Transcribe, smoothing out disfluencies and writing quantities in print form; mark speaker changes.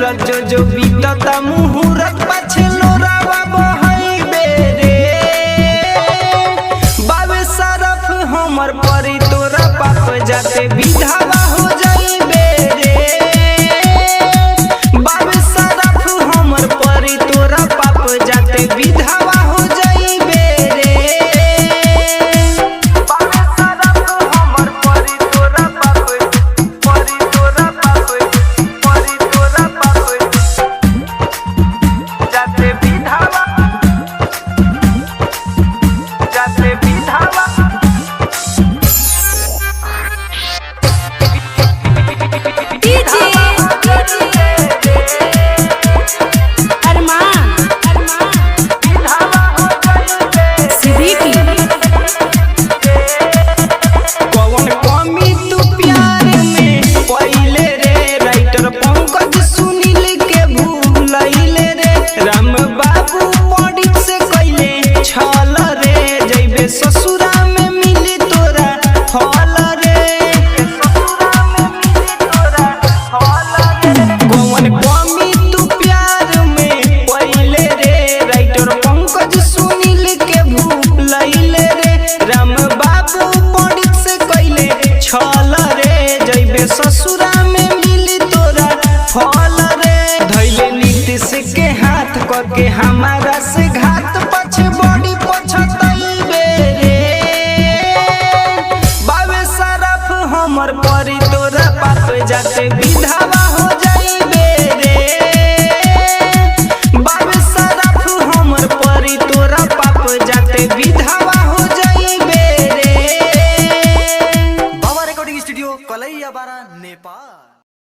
Speaker 1: सूरज जो बीतता मुहूर्त पाछे लोरावा बहइबे रे। बाबे सरफ हमर परी तोरा पाप जाते विधवा हो जाइबे रे। बाबे सरफ हमर परी तोरा पाप जाते विधवा हो जाइबे रे। बाबे सरफ हमर परी तोरा पाप जाते विधवा ससुरा में मिली तोरा फल रे। कौन कमी तू प्यार में पहिले रे। राइटर पंकज सुनील के भूलैले रे। राम बाबू पंडित से कैले छल रे। जइबे ससुरा में मिली तोरा फल रे। धैले नीतीश के हाथ करके हमारा से घात पछे बड़ी पछतइबे रे। बाबे सरफ हमर परी तोरा पाप जाते विधवा हो जाइबे रे। बाबे सरफ हमर परी तोरा पाप जाते विधवा हो जाइबे रे।
Speaker 2: बाबा रिकॉर्डिंग स्टूडियो कलैया बारा नेपाल।